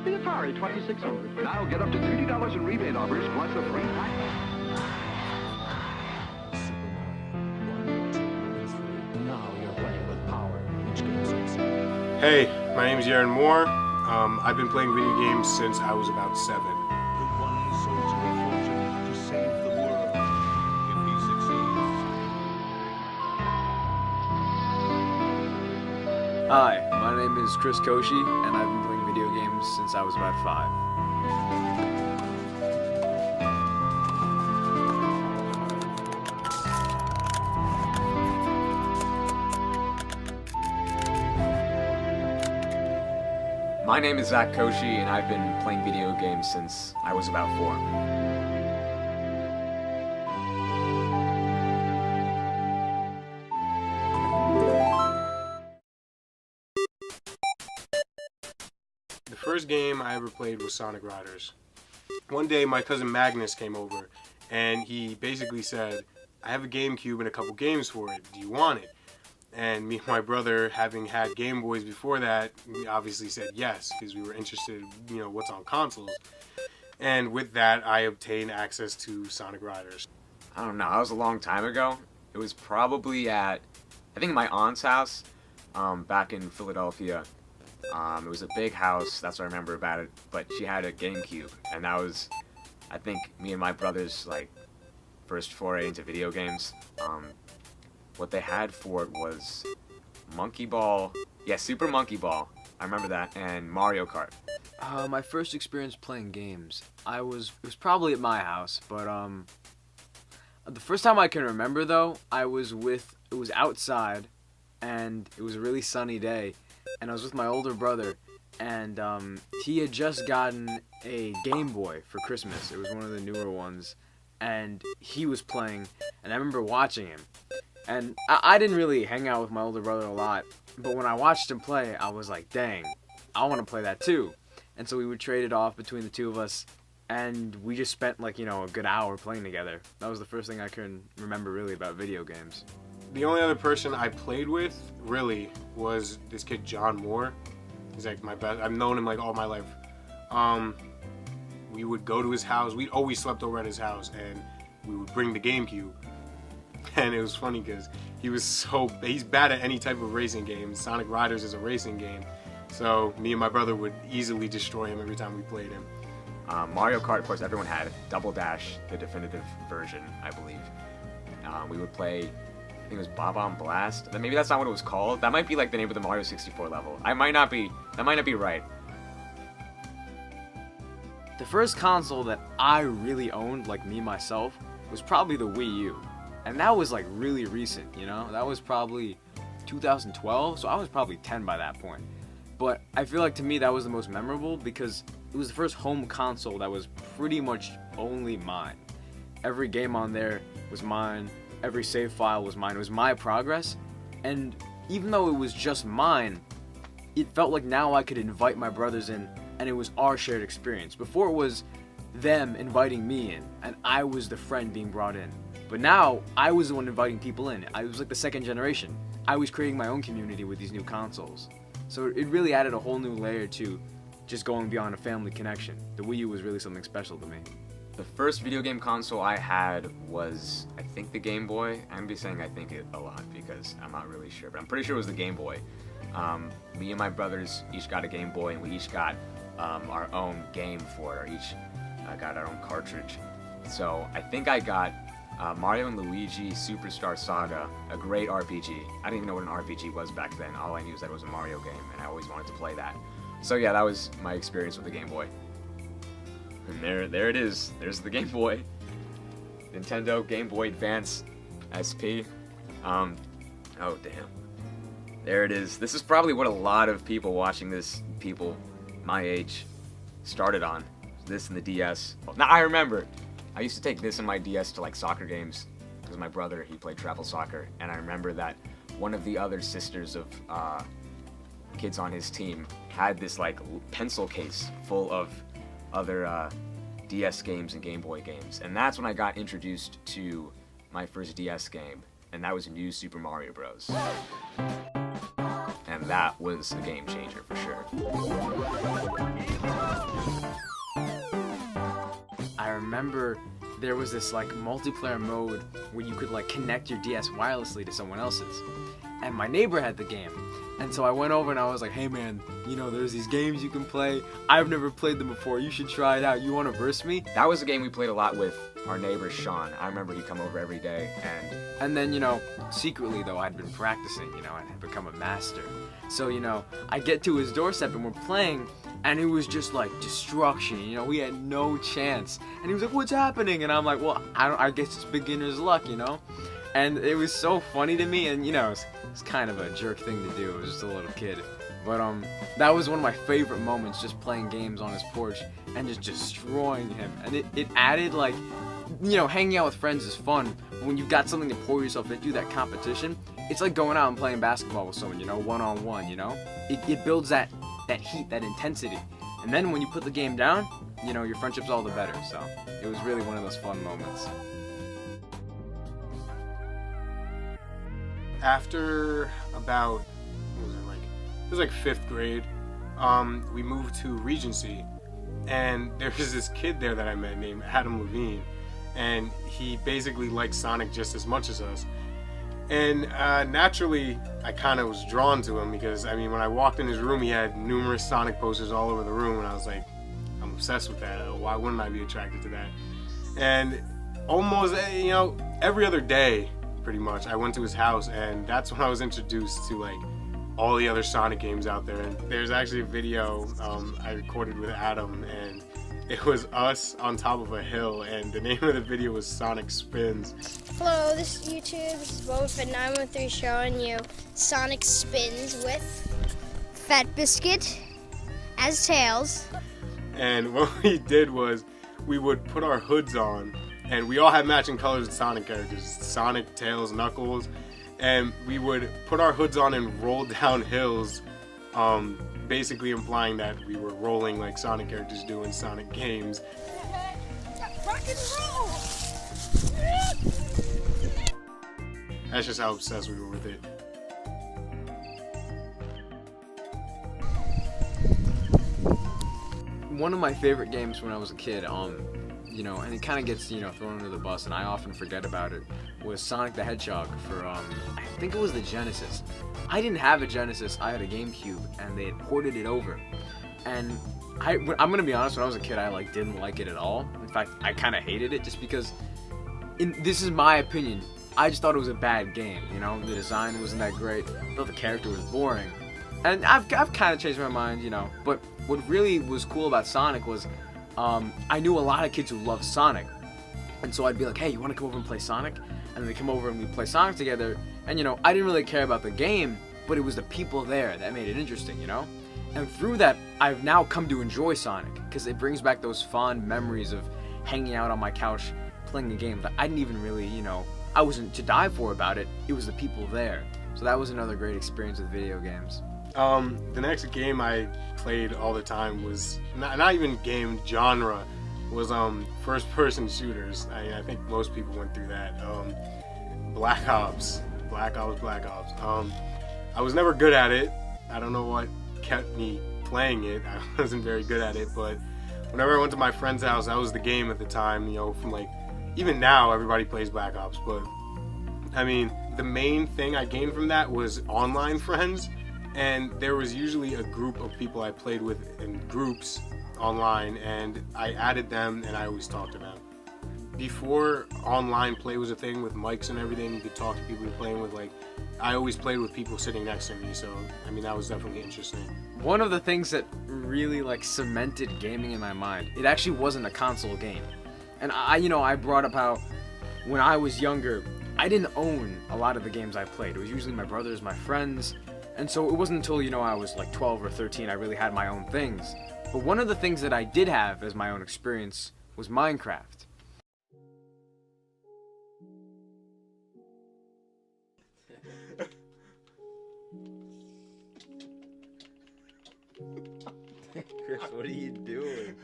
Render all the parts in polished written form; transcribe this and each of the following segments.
The Atari 2600. Now get up to $30 in rebate offers plus a free pack. Now you're playing with power. Each game is Hey, my name is Yaron Moore. I've been playing video games since I was about 7. The one soldier of fortune to save the world. If he succeeds. Hi, my name is Chris Koshi, and I've been playing video games since I was about 5. My name is Zach Koshi, and I've been playing video games since I was about 4. The first game I ever played was Sonic Riders. One day my cousin Magnus came over and he basically said, I have a GameCube and a couple games for it. Do you want it? And me and my brother, having had Game Boys before that, we obviously said yes because we were interested, what's on consoles. And with that, I obtained access to Sonic Riders. I don't know, that was a long time ago. It was probably at, I think, my aunt's house back in Philadelphia. It was a big house, that's what I remember about it, but she had a GameCube, and that was, I think, me and my brother's, first foray into video games. What they had for it was Monkey Ball, Super Monkey Ball, I remember that, and Mario Kart. My first experience playing games, it was probably at my house, but the first time I can remember though, it was outside, and it was a really sunny day, and I was with my older brother, and he had just gotten a Game Boy for Christmas. It was one of the newer ones, and he was playing, and I remember watching him. And I didn't really hang out with my older brother a lot, but when I watched him play, I was like, dang, I want to play that too. And so we would trade it off between the two of us, and we just spent a good hour playing together. That was the first thing I can remember really about video games. The only other person I played with, really, was this kid John Moore. He's like my best. I've known him all my life. We would go to his house. We'd always slept over at his house, and we would bring the GameCube. And it was funny because he's bad at any type of racing game. Sonic Riders is a racing game. So me and my brother would easily destroy him every time we played him. Mario Kart, of course, everyone had. Double Dash, the definitive version, I believe. We would play, I think it was Bob on Blast. Maybe that's not what it was called. That might be the name of the Mario 64 level. That might not be right. The first console that I really owned, me myself, was probably the Wii U. And that was really recent, That was probably 2012, so I was probably 10 by that point. But I feel to me that was the most memorable because it was the first home console that was pretty much only mine. Every game on there was mine, every save file was mine, it was my progress. And even though it was just mine, it felt like now I could invite my brothers in and it was our shared experience. Before it was them inviting me in and I was the friend being brought in. But now, I was the one inviting people in. I was the second generation. I was creating my own community with these new consoles. So it really added a whole new layer to just going beyond a family connection. The Wii U was really something special to me. The first video game console I had was, I think, the Game Boy. I'm going to be saying I think it a lot because I'm not really sure, but I'm pretty sure it was the Game Boy. Me and my brothers each got a Game Boy, and we each got our own game for it, or each got our own cartridge. So I think I got Mario & Luigi Superstar Saga, a great RPG. I didn't even know what an RPG was back then. All I knew was that it was a Mario game, and I always wanted to play that. So yeah, that was my experience with the Game Boy. And there it is. There's the Game Boy. Nintendo Game Boy Advance SP. Oh damn. There it is. This is probably what a lot of people watching this, people my age, started on. This and the DS. Now I remember. I used to take this and my DS to soccer games because my brother, he played travel soccer, and I remember that one of the other sisters of kids on his team had this pencil case full of other DS games and Game Boy games, and that's when I got introduced to my first DS game, and that was New Super Mario Bros. And that was a game changer for sure. I remember there was this like multiplayer mode where you could like connect your DS wirelessly to someone else's. And my neighbor had the game. And so I went over and I was like, hey man, you know, there's these games you can play. I've never played them before. You should try it out. You want to verse me? That was a game we played a lot with our neighbor Sean. I remember he'd come over every day And then, you know, secretly though, I'd been practicing, you know, and had become a master. So, you know, I get to his doorstep and we're playing, and it was just like destruction, you know, we had no chance. And he was like, what's happening? And I'm like, well, I guess it's beginner's luck, you know? And it was so funny to me, and you know, it's kind of a jerk thing to do. I was just a little kid. But that was one of my favorite moments, just playing games on his porch and just destroying him. And it added like, you know, hanging out with friends is fun, but when you've got something to pour yourself into, that competition, it's like going out and playing basketball with someone, you know, one-on-one, you know? It builds that heat, that intensity. And then when you put the game down, you know, your friendship's all the better. So it was really one of those fun moments. After about, what was it like? It was like 5th grade. We moved to Regency, and there was this kid there that I met named Adam Levine, and he basically liked Sonic just as much as us. And naturally, I kind of was drawn to him because, I mean, when I walked in his room, he had numerous Sonic posters all over the room, and I was like, I'm obsessed with that. Why wouldn't I be attracted to that? And almost, you know, every other day, pretty much, I went to his house, and that's when I was introduced to like all the other Sonic games out there. And there's actually a video I recorded with Adam, and it was us on top of a hill, and the name of the video was Sonic Spins. Hello, this is YouTube. This is Boba Fett 913 showing you Sonic Spins with Fat Biscuit as Tails. And what we did was we would put our hoods on, and we all had matching colors of Sonic characters, Sonic, Tails, Knuckles, and we would put our hoods on and roll down hills, basically implying that we were rolling like Sonic characters do in Sonic games. Rock and roll! That's just how obsessed we were with it. One of my favorite games when I was a kid, you know, and it kind of gets, you know, thrown under the bus, and I often forget about it, was Sonic the Hedgehog for, I think it was the Genesis. I didn't have a Genesis, I had a GameCube, and they had ported it over. And I'm gonna be honest, when I was a kid, I like didn't like it at all. In fact, I kind of hated it just because, this is my opinion, I just thought it was a bad game, you know? The design wasn't that great, I thought the character was boring. And I've kind of changed my mind, you know, but what really was cool about Sonic was, I knew a lot of kids who loved Sonic, and so I'd be like, hey, you want to come over and play Sonic? And they come over and we play Sonic together, and you know, I didn't really care about the game, but it was the people there that made it interesting, you know? And through that, I've now come to enjoy Sonic, because it brings back those fond memories of hanging out on my couch, playing a game that I didn't even really, you know, I wasn't to die for about it, it was the people there. So that was another great experience with video games. The next game I played all the time was, not even game genre, was first-person shooters. I think most people went through that. Black Ops. I was never good at it. I don't know what kept me playing it. I wasn't very good at it, but whenever I went to my friend's house, that was the game at the time, you know, from like, even now everybody plays Black Ops, but I mean, the main thing I gained from that was online friends. And there was usually a group of people I played with in groups online, and I added them and I always talked to them. Before online play was a thing with mics and everything, you could talk to people you're playing with, like, I always played with people sitting next to me, so, I mean, that was definitely interesting. One of the things that really, like, cemented gaming in my mind, it actually wasn't a console game. And I brought up how, when I was younger, I didn't own a lot of the games I played. It was usually my brothers, my friends. And so it wasn't until, you know, I was like 12 or 13 I really had my own things. But one of the things that I did have as my own experience was Minecraft. Chris, what are you doing?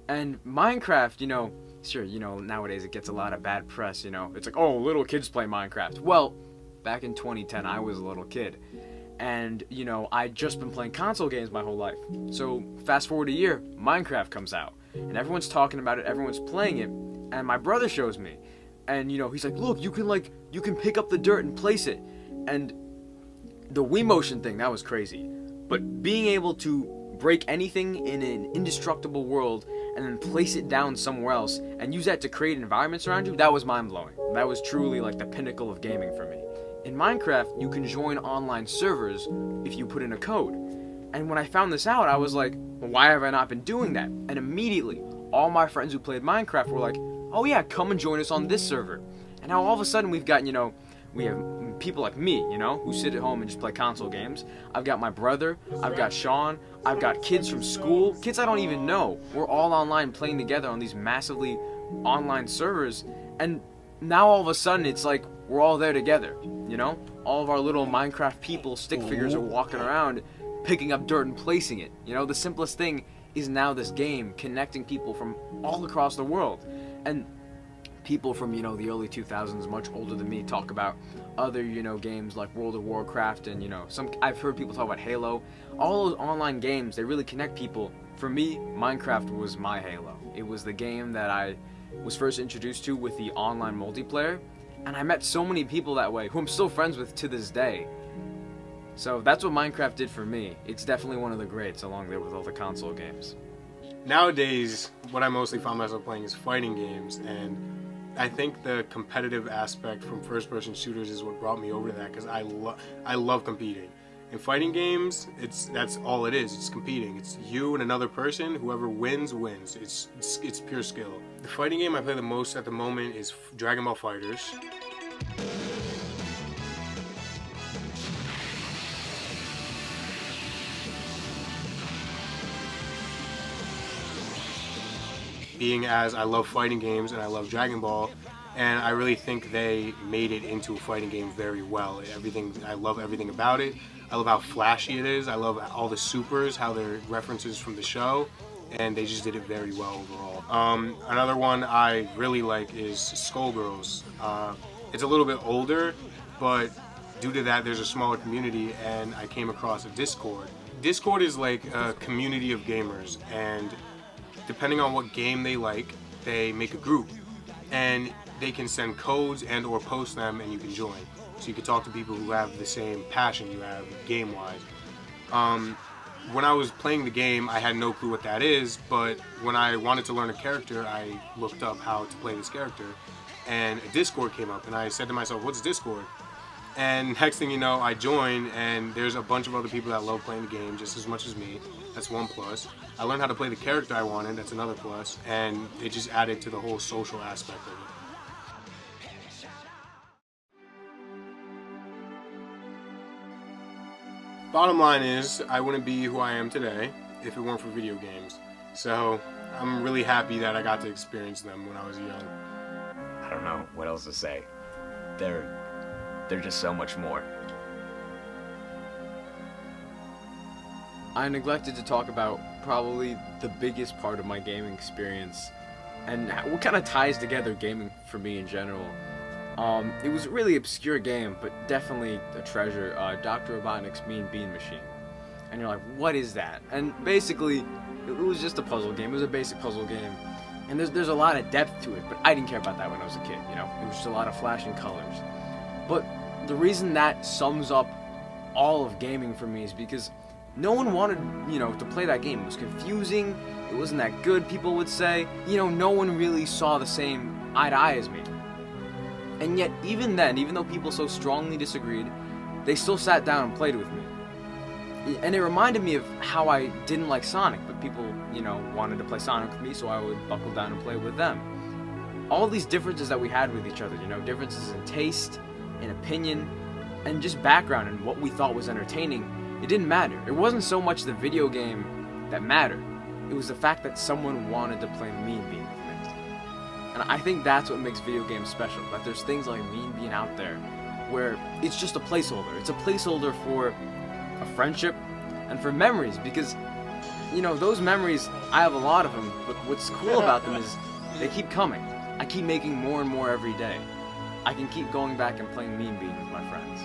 And Minecraft, you know, sure, you know, nowadays it gets a lot of bad press, you know. It's like, oh, little kids play Minecraft. Well, back in 2010, I was a little kid. And, you know, I'd just been playing console games my whole life. So fast forward a year, Minecraft comes out. And everyone's talking about it, everyone's playing it. And my brother shows me. And, you know, he's like, look, you can pick up the dirt and place it. And the Wii Motion thing, that was crazy. But being able to break anything in an indestructible world and then place it down somewhere else and use that to create environments around you, that was mind-blowing. That was truly like the pinnacle of gaming for me. In Minecraft, you can join online servers if you put in a code. And when I found this out, I was like, well, why have I not been doing that? And immediately, all my friends who played Minecraft were like, oh yeah, come and join us on this server. And now all of a sudden we've got, you know, we have people like me, you know, who sit at home and just play console games. I've got my brother, I've got Sean, I've got kids from school, kids I don't even know. We're all online playing together on these massively online servers. And now all of a sudden it's like we're all there together, you know? All of our little Minecraft people, stick figures are walking around picking up dirt and placing it. You know, the simplest thing is now this game connecting people from all across the world. And people from, you know, the early 2000s, much older than me, talk about other, you know, games like World of Warcraft and, you know, I've heard people talk about Halo. All those online games, they really connect people. For me, Minecraft was my Halo. It was the game that I was first introduced to with the online multiplayer, and I met so many people that way who I'm still friends with to this day. So that's what Minecraft did for me. It's definitely one of the greats, along there with all the console games. Nowadays, what I mostly find myself playing is fighting games, and I think the competitive aspect from first-person shooters is what brought me over to that, because I love competing. In fighting games, that's all it is. It's competing. It's you and another person. Whoever wins, wins. It's pure skill. The fighting game I play the most at the moment is Dragon Ball FighterZ. Being as I love fighting games and I love Dragon Ball, and I really think they made it into a fighting game very well. I love everything about it. I love how flashy it is. I love all the supers, how they're references from the show, and they just did it very well overall. Another one I really like is Skullgirls. It's a little bit older, but due to that there's a smaller community, and I came across a Discord. Discord is like a community of gamers, and depending on what game they like, they make a group, and they can send codes and or post them, and you can join. So you can talk to people who have the same passion you have game-wise. When I was playing the game, I had no clue what that is, but when I wanted to learn a character, I looked up how to play this character, and a Discord came up, and I said to myself, what's Discord? And next thing you know, I joined, and there's a bunch of other people that love playing the game just as much as me. That's one plus. I learned how to play the character I wanted. That's another plus. And it just added to the whole social aspect of it. Bottom line is, I wouldn't be who I am today if it weren't for video games. So I'm really happy that I got to experience them when I was young. I don't know what else to say. They're just so much more. I neglected to talk about probably the biggest part of my gaming experience and what kind of ties together gaming for me in general. It was a really obscure game, but definitely a treasure, Dr. Robotnik's Mean Bean Machine. And you're like, what is that? And basically, it was just a puzzle game. It was a basic puzzle game. And there's a lot of depth to it, but I didn't care about that when I was a kid, you know? It was just a lot of flashing colors. But the reason that sums up all of gaming for me is because no one wanted, you know, to play that game. It was confusing, it wasn't that good, people would say. You know, no one really saw the same eye to eye as me. And yet, even then, even though people so strongly disagreed, they still sat down and played with me. And it reminded me of how I didn't like Sonic, but people, you know, wanted to play Sonic with me, so I would buckle down and play with them. All these differences that we had with each other, you know, differences in taste, in opinion, and just background and what we thought was entertaining, it didn't matter. It wasn't so much the video game that mattered. It was the fact that someone wanted to play Mean Bean with me. And I think that's what makes video games special, that there's things like Mean Bean out there where it's just a placeholder. It's a placeholder for a friendship and for memories, because, you know, those memories, I have a lot of them, but what's cool about them is they keep coming. I keep making more and more every day. I can keep going back and playing Mean Bean with my friends.